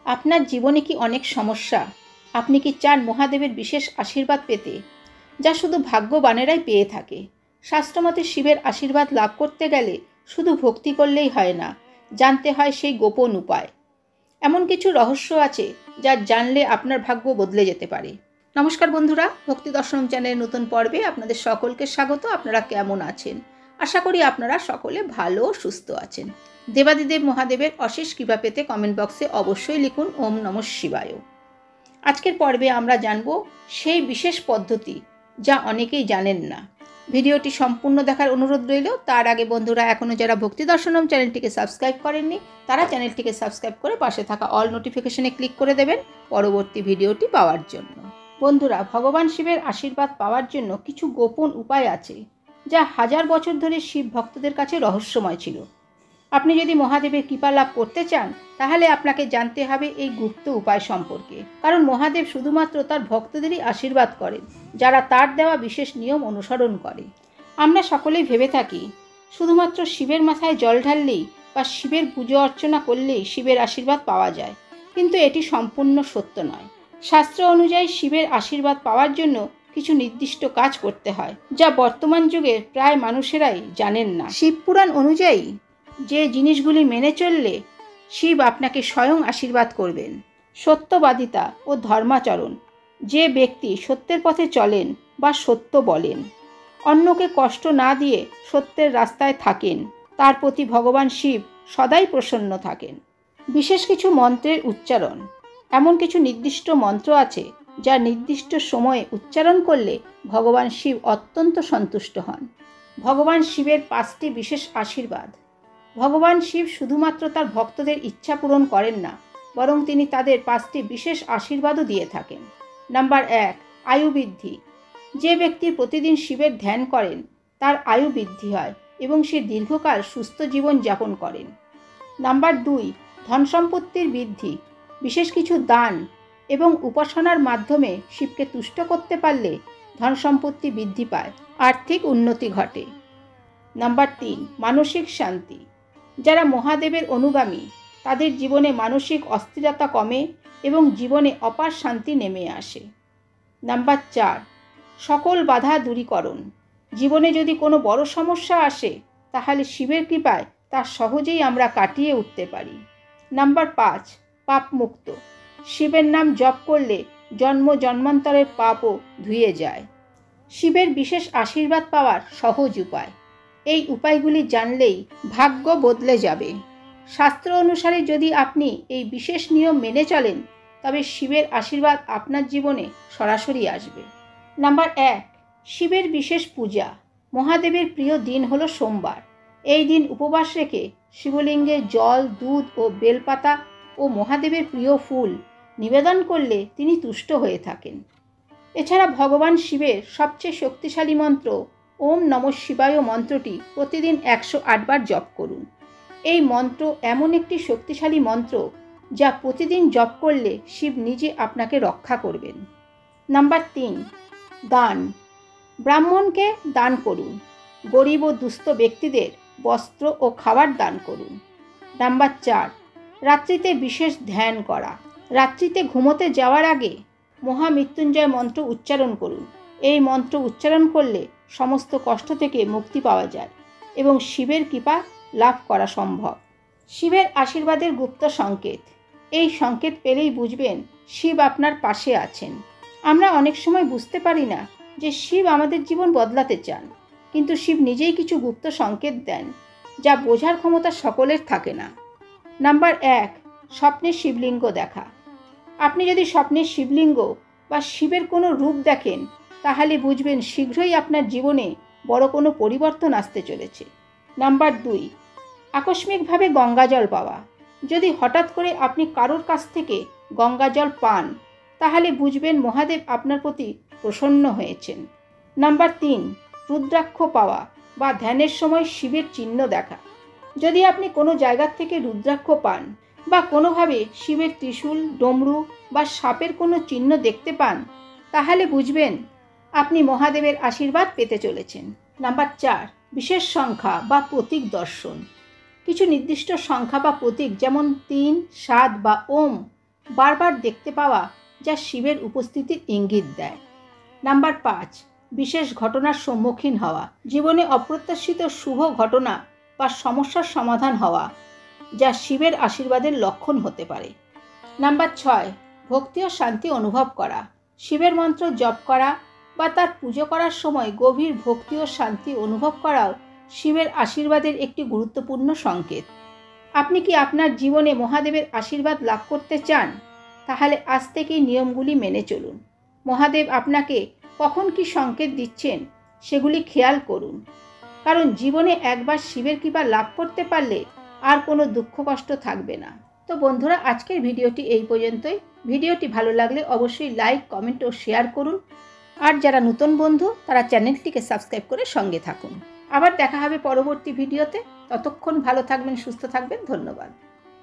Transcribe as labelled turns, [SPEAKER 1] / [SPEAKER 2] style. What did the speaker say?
[SPEAKER 1] আপনার জীবনে কি অনেক সমস্যা? আপনি কি চান মহাদেবের বিশেষ আশীর্বাদ পেতে, যা শুধু ভাগ্যবানেরাই পেয়ে থাকে? শাস্ত্রমতে শিবের আশীর্বাদ লাভ করতে গেলে শুধু ভক্তি করলেই হয় না, জানতে হয় সেই গোপন উপায়। এমন কিছু রহস্য আছে যা জানলে আপনার ভাগ্য বদলে যেতে পারে। নমস্কার বন্ধুরা, ভক্তি দর্শন চ্যানেলের নতুন পর্বে আপনাদের সকলকে স্বাগত। আপনারা কেমন আছেন? আশা করি আপনারা সকলে ভালো ও সুস্থ আছেন। দেবাদিদেব মহাদেবের অশেষ কৃপা পেতে কমেন্ট বক্সে অবশ্যই লিখুন ওম নমঃ শিবায়। আজকের পর্বে আমরা জানব সেই বিশেষ পদ্ধতি যা অনেকেই জানেন না। ভিডিওটি সম্পূর্ণ দেখার অনুরোধ রইল। তার আগে বন্ধুরা, এখনও যারা ভক্তি দর্শনম চ্যানেলটিকে সাবস্ক্রাইব করেননি তারা চ্যানেলটিকে সাবস্ক্রাইব করে পাশে থাকা অল নোটিফিকেশনে ক্লিক করে দেবেন পরবর্তী ভিডিওটি পাওয়ার জন্য। বন্ধুরা, ভগবান শিবের আশীর্বাদ পাওয়ার জন্য কিছু গোপন উপায় আছে যা হাজার বছর ধরে শিব ভক্তদের কাছে রহস্যময় ছিল। আপনি যদি মহাদেবের কৃপা লাভ করতে চান তাহলে আপনাকে জানতে হবে এই গুপ্ত উপায় সম্পর্কে। কারণ মহাদেব শুধুমাত্র তার ভক্তদেরই আশীর্বাদ করেন যারা তার দেওয়া বিশেষ নিয়ম অনুসরণ করে। আমরা সকলেই ভেবে থাকি শুধুমাত্র শিবের মাথায় জল ঢাললেই বা শিবের পুজো অর্চনা করলেই শিবের আশীর্বাদ পাওয়া যায়, কিন্তু এটি সম্পূর্ণ সত্য নয়। শাস্ত্র অনুযায়ী শিবের আশীর্বাদ পাওয়ার জন্য কিছু নির্দিষ্ট কাজ করতে হয়, যা বর্তমান যুগের প্রায় মানুষেরাই জানেন না। শিবপুরাণ অনুযায়ী যে জিনিসগুলি মেনে চললে শিব আপনাকে স্বয়ং আশীর্বাদ করবেন: সত্যবাদিতা ও ধর্মাচরণ। যে ব্যক্তি সত্যের পথে চলেন বা সত্য বলেন, অন্যকে কষ্ট না দিয়ে সত্যের রাস্তায় থাকেন, তার প্রতি ভগবান শিব সদাই প্রসন্ন থাকেন। বিশেষ কিছু মন্ত্রের উচ্চারণ। এমন কিছু নির্দিষ্ট মন্ত্র আছে যা নির্দিষ্ট সময়ে উচ্চারণ করলে ভগবান শিব অত্যন্ত সন্তুষ্ট হন। ভগবান শিবের 5টি বিশেষ আশীর্বাদ। ভগবান শিব শুধুমাত্র তার ভক্তদের ইচ্ছা পূরণ করেন না, বরং তিনি তাদের 5টি বিশেষ আশীর্বাদও দিয়ে থাকেন। নাম্বার 1, আয়ু বৃদ্ধি। যে ব্যক্তি প্রতিদিন শিবের ধ্যান করেন তার আয়ু বৃদ্ধি হয় এবং সে দীর্ঘকাল সুস্থ জীবন যাপন করেন। নাম্বার 2, ধন সম্পত্তির বৃদ্ধি। বিশেষ কিছু দান এবং উপাসনার মাধ্যমে শিবকে তুষ্ট করতে পারলে ধন সম্পত্তি বৃদ্ধি পায়, আর্থিক উন্নতি ঘটে। নাম্বার 3, মানসিক শান্তি। যারা মহাদেবের অনুগামী তাদের জীবনে মানসিক অস্থিরতা কমে এবং জীবনে অপার শান্তি নেমে আসে। নাম্বার 4, সকল বাধা দূরীকরণ। জীবনে যদি কোনো বড় সমস্যা আসে তাহলে শিবের কৃপায় তা সহজেই আমরা কাটিয়ে উঠতে পারি। নাম্বার 5, পাপ মুক্ত। শিবের নাম জপ করলে জন্ম জন্মান্তরের পাপও ধুয়ে যায়। শিবের বিশেষ আশীর্বাদ পাওয়ার সহজ উপায়। এই উপায়গুলি জানলেই ভাগ্য বদলে যাবে। শাস্ত্র অনুসারে যদি আপনি এই বিশেষ নিয়ম মেনে চলেন তবে শিবের আশীর্বাদ আপনার জীবনে সরাসরি আসবে। নাম্বার 1, শিবের বিশেষ পূজা। মহাদেবের প্রিয় দিন হলো সোমবার। এই দিন উপবাস রেখে শিবলিঙ্গে জল, দুধ ও বেলপাতা ও মহাদেবের প্রিয় ফুল নিবেদন করলে তিনি তুষ্ট হয়ে থাকেন। এছাড়া ভগবান শিবের সবচেয়ে শক্তিশালী মন্ত্র ওম নমঃ শিবায় মন্ত্রটি প্রতিদিন 108 বার জপ করুন। এই মন্ত্র এমন একটি শক্তিশালী মন্ত্র যা প্রতিদিন জপ করলে শিব নিজে আপনাকে রক্ষা করবেন। নাম্বার 3, দান। ব্রাহ্মণকে দান করুন। গরিব ও দুস্থ ব্যক্তিদের বস্ত্র ও খাবার দান করুন। নাম্বার 4, রাত্রিতে বিশেষ ধ্যান করা। রাত্রিতে ঘুমোতে যাওয়ার আগে মহামৃত্যুঞ্জয় মন্ত্র উচ্চারণ করুন। এই মন্ত্র উচ্চারণ করলে সমস্ত কষ্ট থেকে মুক্তি পাওয়া যায় এবং শিবের কৃপা লাভ করা সম্ভব। শিবের আশীর্বাদের গুপ্ত সংকেত। এই সংকেত পেলেই বুঝবেন শিব আপনার পাশে আছেন। আমরা অনেক সময় বুঝতে পারি না যে শিব আমাদের জীবন বদলাতে চান, কিন্তু শিব নিজেই কিছু গুপ্ত সংকেত দেন যা বোঝার ক্ষমতা সকলের থাকে না। নাম্বার 1, স্বপ্নে শিবলিঙ্গ দেখা। আপনি যদি স্বপ্নে শিবলিঙ্গ বা শিবের কোনো রূপ দেখেন তাহলে বুঝবেন শীঘ্রই আপনার জীবনে বড় কোনো পরিবর্তন আসতে চলেছে। নাম্বার 2, আকস্মিকভাবে গঙ্গাজল পাওয়া। যদি হঠাৎ করে আপনি কারোর কাছ থেকে গঙ্গাজল পান তাহলে বুঝবেন মহাদেব আপনার প্রতি প্রসন্ন হয়েছেন। নাম্বার 3, রুদ্রাক্ষ পাওয়া বা ধ্যানের সময় শিবের চিহ্ন দেখা। যদি আপনি কোনো জায়গা থেকে রুদ্রাক্ষ পান বা কোনোভাবে শিবের ত্রিশূল, ডমরু বা সাপের কোনো চিহ্ন দেখতে পান তাহলে বুঝবেন আপনি মহাদেবের আশীর্বাদ পেতে চলেছেন। নাম্বার 4, বিশেষ সংখ্যা বা প্রতীক দর্শন। কিছু নির্দিষ্ট সংখ্যা বা প্রতীক যেমন 3, 7 বা ওম বারবার দেখতে পাওয়া, যা শিবের উপস্থিতির ইঙ্গিত দেয়। নাম্বার 5, বিশেষ ঘটনার সম্মুখীন হওয়া। জীবনে অপ্রত্যাশিত শুভ ঘটনা বা সমস্যার সমাধান হওয়া, যা শিবের আশীর্বাদের লক্ষণ হতে পারে। নাম্বার 6, ভক্তি ও শান্তি অনুভব করা। শিবের মন্ত্র জপ করা বা তার পুজো করার সময় গভীর ভক্তি ও শান্তি অনুভব করাও শিবের আশীর্বাদের একটি গুরুত্বপূর্ণ সংকেত। আপনি কি আপনার জীবনে মহাদেবের আশীর্বাদ লাভ করতে চান? তাহলে আজ থেকেই নিয়মগুলি মেনে চলুন। মহাদেব আপনাকে কখন কি সংকেত দিচ্ছেন সেগুলি খেয়াল করুন, কারণ জীবনে একবার শিবের কৃপা লাভ করতে পারলে আর কোনো দুঃখ কষ্ট থাকবে না। তো বন্ধুরা, আজকের ভিডিওটি এই পর্যন্তই। ভিডিওটি ভালো লাগলে অবশ্যই লাইক, কমেন্ট ও শেয়ার করুন। আর যারা নতুন বন্ধু তারা চ্যানেলটিকে সাবস্ক্রাইব করে সঙ্গে থাকুন। আবার দেখা হবে পরবর্তী ভিডিওতে। ততক্ষণ ভালো থাকবেন, সুস্থ থাকবেন। ধন্যবাদ।